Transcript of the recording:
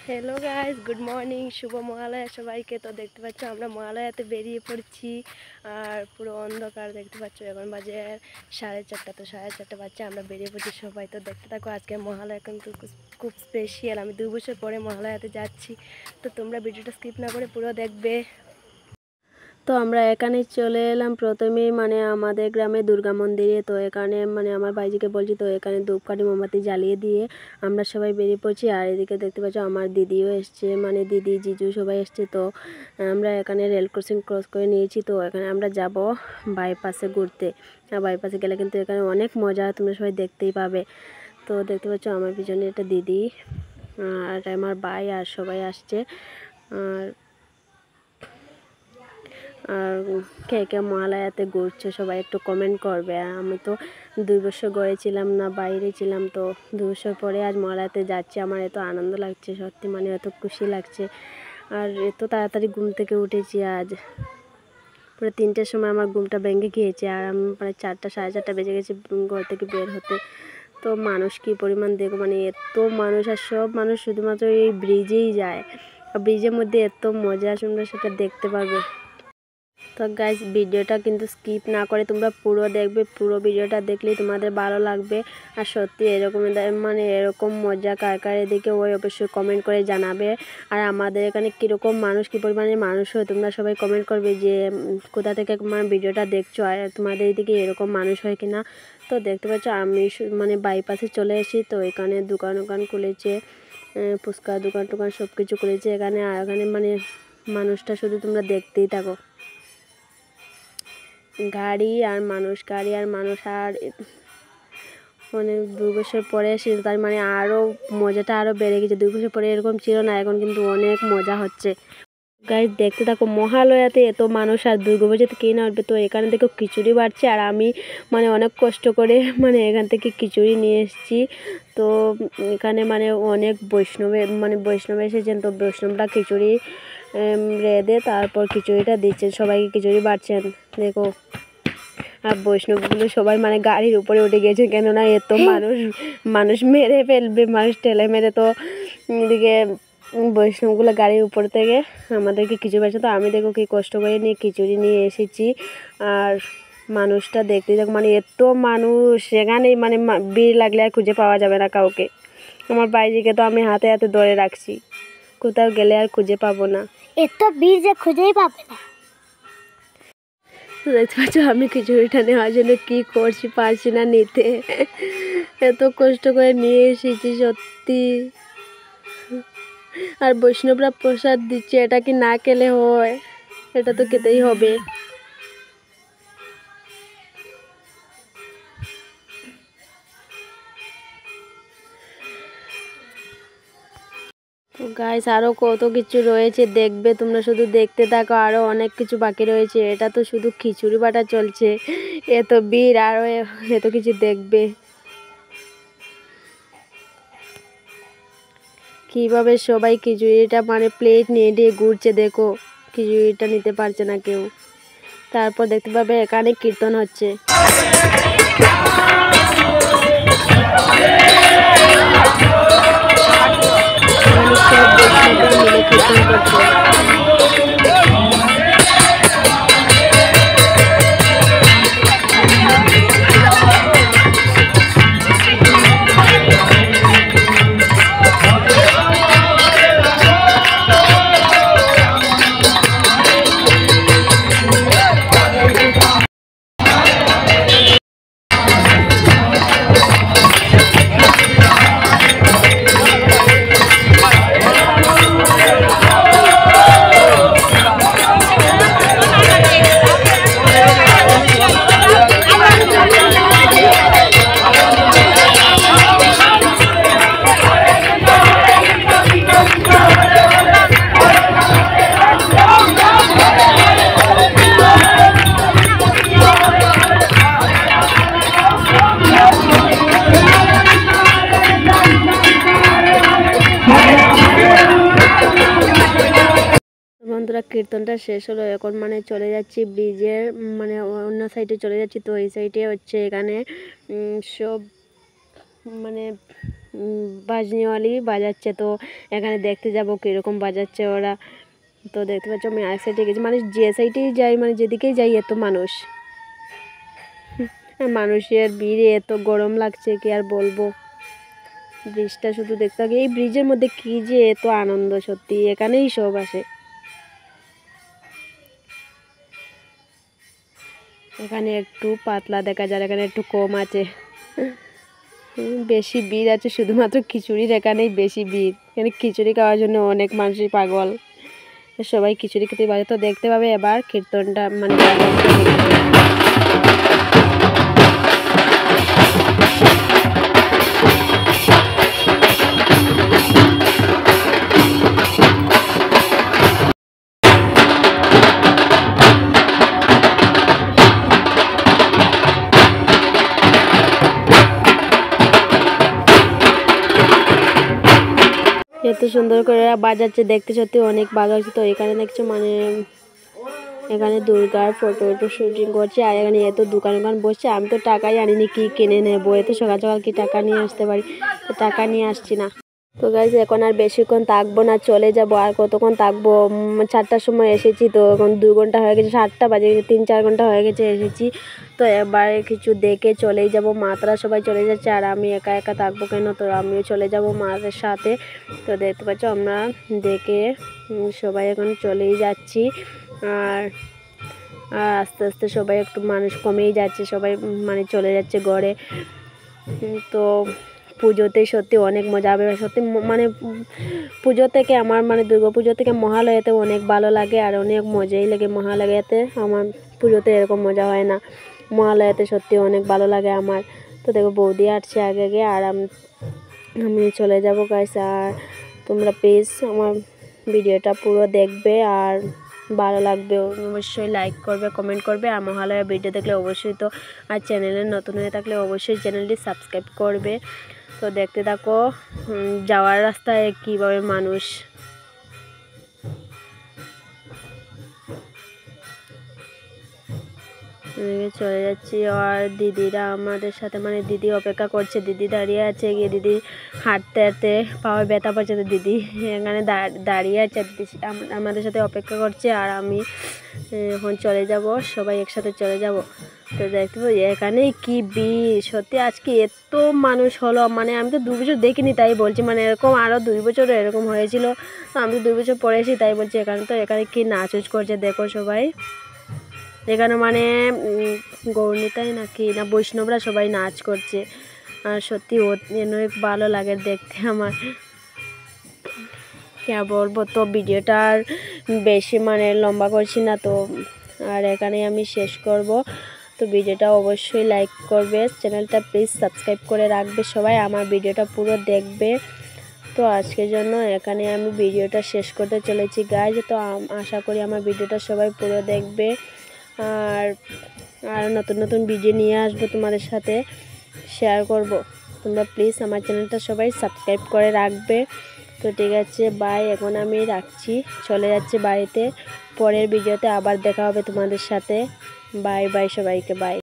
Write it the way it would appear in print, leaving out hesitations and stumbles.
Hello guys, good morning, শুভ মহালয়া সবাইকে। তো দেখতে পাচ্ছ আমরা মহালয়াতে বেরিয়ে পড়ছি আর পুরো অন্ধকার দেখতে পাচ্ছ। এখন বাজে 4:30। তো 4:30 বাজছে, আমরা বেরিয়ে পড়ছি সবাই। তো দেখতে থাকো, আজকে মহালয়া কিন্তু খুব স্পেশাল। আমি 2 বছর পরে মহালয়াতে যাচ্ছি। তো তোমরা ভিডিওটা স্কিপ না করে পুরো দেখবে। তো আমরা এখানে চলে এলাম প্রথমেই আমাদের গ্রামে দুর্গা মন্দিরে। তো এখানে আমার ভাইজিকে বলছি, তো এখানে ধূপকাঠি মোমবাতি জ্বালিয়ে দিয়ে আমরা সবাই বেরিয়ে পড়ছি। আর এদিকে দেখতে পাচ্ছ আমার দিদিও এসছে, দিদি জিজু সবাই এসছে। তো আমরা এখানে রেল ক্রসিং ক্রস করে নিয়েছি। তো এখানে আমরা যাব বাইপাসে ঘুরতে। আর বাইপাসে গেলে কিন্তু এখানে অনেক মজা, তোমরা সবাই দেখতেই পাবে। তো দেখতে পাচ্ছ আমার পিছনে একটা দিদি আর আমার ভাই আর সবাই আসছে। আর কে কে মহালয়াতে ঘুরছে সবাই একটু কমেন্ট করবে। আর আমি তো 2 বছর ঘরে ছিলাম না, বাইরে ছিলাম। তো 2 বছর পরে আজ মহালয়াতে যাচ্ছি। আমার এত আনন্দ লাগছে, সত্যি এত খুশি লাগছে। আর এত তাড়াতাড়ি ঘুম থেকে উঠেছি। আজ পুরো 3টের সময় আমার ঘুমটা ভেঙে গিয়েছে। আর আমি 4টা 4:30 বেজে গেছে ঘর থেকে বের হতে। তো মানুষ কী পরিমাণ দেখো, এত মানুষ। আর সব মানুষ শুধুমাত্র এই ব্রিজেই যায়। আর ব্রিজের মধ্যে এত মজা, তোমরা সেটা দেখতে পারবে। তো গাইস, ভিডিওটা কিন্তু স্কিপ না করে তোমরা পুরো দেখবে। পুরো ভিডিওটা দেখলেই তোমাদের ভালো লাগবে। আর সত্যি এরকম এরকম মজা কার কার এদিকে ওই অবশ্যই কমেন্ট করে জানাবে। আর আমাদের এখানে কীরকম মানুষ, কী পরিমাণে মানুষ হয় তোমরা সবাই কমেন্ট করবে যে কোথা থেকে ভিডিওটা দেখছো আর তোমাদের এদিকে এরকম মানুষ হয় কি না। তো দেখতে পাচ্ছ আমি বাইপাসে চলে এসেছি। তো এখানে দোকান খুলেছে, ফুচকা দোকান টোকান সব কিছু খুলেছে এখানে। আর এখানে মানুষটা শুধু তোমরা দেখতেই থাকো। গাড়ি আর মানুষ আর 2 বছর পরে এসেছে, তার আরও মজাটা আরও বেড়ে গেছে। 2 বছর পরে এরকম ছিল না, এখন কিন্তু অনেক মজা হচ্ছে। গাইজ দেখতে থাকো, মহালয়াতে এত মানুষ আর দুর্গাপূজাতে কে না উঠবে। তো এখানে দেখো খিচুড়ি বাড়ছে আর আমি অনেক কষ্ট করে এখান থেকে খিচুড়ি নিয়ে এসেছি। তো এখানে অনেক বৈষ্ণব এসেছেন। তো বৈষ্ণবরা খিচুড়ি রেঁধে তারপর খিচুড়িটা দিচ্ছেন, সবাইকে খিচুড়ি বাড়ছেন দেখো। আর বৈষ্ণবগুলো সবাই গাড়ির উপরে উঠে গেছে, কেননা এত মানুষ মেরে ফেলবে, মানুষ ঠেলে মেরে। তো এদিকে বৈষ্ণবগুলো গাড়ির উপর থেকে আমাদেরকে খিচুড়ি বাড়ছে। তো আমি দেখো কি কষ্ট করে নিয়ে খিচুড়ি নিয়ে এসেছি। আর মানুষটা দেখতে দেখো, এত মানুষ সেখানে ভিড় লাগলে আর খুঁজে পাওয়া যাবে না কাউকে। আমার বাইজিকে তো আমি হাতে হাতে ধরে রাখছি, কোথাও গেলে আর খুঁজে পাবো না। এত ভিড় যে খুঁজেই পাবে না। দেখতে পাচ্ছ আমি খিচুড়িটা নেওয়ার জন্য কী করছি, পারছি না নিতে। এত কষ্ট করে নিয়ে এসেছি সত্যি। আর বৈষ্ণবরা প্রসাদ দিচ্ছে, এটা কি না খেলে হয়? এটা তো খেতেই হবে। তো গাইস, আরও কত কিছু রয়েছে দেখবে, তোমরা শুধু দেখতে থাকো। আরও অনেক কিছু বাকি রয়েছে। এটা তো শুধু খিচুড়ি বাটা চলছে, এত ভিড় আরও এত কিছু দেখবে। কীভাবে সবাই খিচুড়িটা প্লেট নিয়ে দিয়ে ঘুরছে দেখো, খিচুড়িটা নিতে পারছে না কেউ। তারপর দেখতে পাবে এখানে কীর্তন হচ্ছে। সব বৈষ্ণবরা মিলে কীর্তন করছে। বন্ধুরা, কীর্তনটা শেষ হলো। এখন চলে যাচ্ছি ব্রিজের অন্য সাইডে চলে যাচ্ছি। তো এই সাইডে হচ্ছে এখানে সব বাজনিওয়ালি বাজাচ্ছে, তো এখানে দেখতে যাব কীরকম বাজাচ্ছে ওরা। তো দেখতে পাচ্ছ আমি আরেক সাইডে গেছি, মানে যে সাইডেই যাই, মানে যেদিকেই যাই এত মানুষ, মানুষের ভিড়ে এত গরম লাগছে কি আর বলবো। ব্রিজটা শুধু দেখতে হবে, এই ব্রিজের মধ্যে কি যে এত আনন্দ, সত্যি এখানেই সব আসে। এখানে একটু পাতলা দেখা যায়, এখানে একটু কম আছে। বেশি ভিড় আছে শুধুমাত্র খিচুড়ির, এখানেই বেশি ভিড়। এখানে খিচুড়ি খাওয়ার জন্য অনেক মানুষই পাগল, সবাই খিচুড়ি খেতে পারে। তো দেখতে পাবে এবার কীর্তনটা, মানে এত সুন্দর করে বাজাচ্ছে, দেখতে সত্যি অনেক ভালো হচ্ছে। তো এখানে দেখছো মানে এখানে দুর্গার ফটো শুটিং করছে, আর এখানে এত দোকান বসছে। আমি তো টাকাই আনিনি, কি কিনে নেবো, এত সকাল সকাল কি টাকা নিয়ে আসতে পারি, তো টাকা নিয়ে আসছি না। তো গাইজ এখন আর বেশিক্ষণ থাকবো না, চলে যাব। আর কতক্ষণ থাকবো, 4টার সময় এসেছি, তো এখন 2 ঘন্টা হয়ে গেছে, 7টা বাজে, 3-4 ঘন্টা হয়ে গেছে এসেছি। তো এবার কিছু দেখে চলেই যাব। মাতারা সবাই চলে যাচ্ছে, আর আমি একা একা থাকবো কেন, তো আমিও চলে যাব মায়ের সাথে। তো দেখতে পাচ্ছ আমরা দেখে সবাই এখন চলেই যাচ্ছি। আর আস্তে আস্তে সবাই একটু মানুষ কমেই যাচ্ছে, সবাই মানে চলে যাচ্ছে ঘরে। তো পুজোতে সত্যি অনেক মজা হবে, সত্যি মানে পুজো থেকে আমার, মানে দুর্গা পুজো থেকে মহালয়াতে অনেক ভালো লাগে, আর অনেক মজাই লাগে মহালয়াতে। আমার পুজোতে এরকম মজা হয় না, মহালয়াতে সত্যি অনেক ভালো লাগে আমার। তো দেখো বৌদি আসছে আগে আগে, আর আমি চলে যাব গাইস। আর তোমরা প্লিজ আমার ভিডিওটা পুরো দেখবে, আর ভালো লাগবে অবশ্যই লাইক করবে, কমেন্ট করবে। আর মহালয়া ভিডিও দেখলে অবশ্যই, তো আর চ্যানেলে নতুন হয়ে থাকলে অবশ্যই চ্যানেলটি সাবস্ক্রাইব করবে। তো দেখতে থাকো যাওয়ার রাস্তায় কীভাবে মানুষ। চলে যাচ্ছি, আর দিদিরা আমাদের সাথে, মানে দিদি অপেক্ষা করছে, দিদি দাঁড়িয়ে আছে, গিয়ে দিদি হাঁটতে হাঁটতে পাওয়া ব্যথা পাচ্ছে, তো দিদি এখানে দাঁড়িয়ে আছে, দিদি আমাদের সাথে অপেক্ষা করছে। আর আমি এখন চলে যাব, সবাই একসাথে চলে যাব। তো দেখতে পাই এখানে কি ভিড়, সত্যি আজকে এত মানুষ হলো, মানে আমি তো 2 বছর দেখিনি, তাই বলছি, মানে এরকম আরও 2 বছর এরকম হয়েছিল, তো আমি তো 2 বছর পরে এসেছি, তাই বলছি। এখানে কি নাচ করছে দেখো সবাই, এখানে মানে গৌরনীতাই নাকি না বৈষ্ণবরা সবাই নাচ করছে, আর সত্যি অনেক ভালো লাগে দেখতে আমার, কে বলবো। তো ভিডিওটা আর বেশি মানে লম্বা করছি না, তো আর এখানে আমি শেষ করব। তো ভিডিওটা অবশ্যই লাইক করবে, চ্যানেলটা প্লিজ সাবস্ক্রাইব করে রাখবে সবাই, আমার ভিডিওটা পুরো দেখবে। তো আজকের জন্য এখানে আমি ভিডিওটা শেষ করতে চলেছি গাইজ। তো আশা করি আমার ভিডিওটা সবাই পুরো দেখবে, আর নতুন নতুন ভিডিও নিয়ে আসবো তোমাদের সাথে শেয়ার করব। তোমরা প্লিজ আমার চ্যানেলটা সবাই সাবস্ক্রাইব করে রাখবে। তো ঠিক আছে, বাই, এখন আমি রাখছি, চলে যাচ্ছি বাড়িতে। পরের ভিডিওতে আবার দেখা হবে তোমাদের সাথে। বাই বাই সবাইকে, বাই।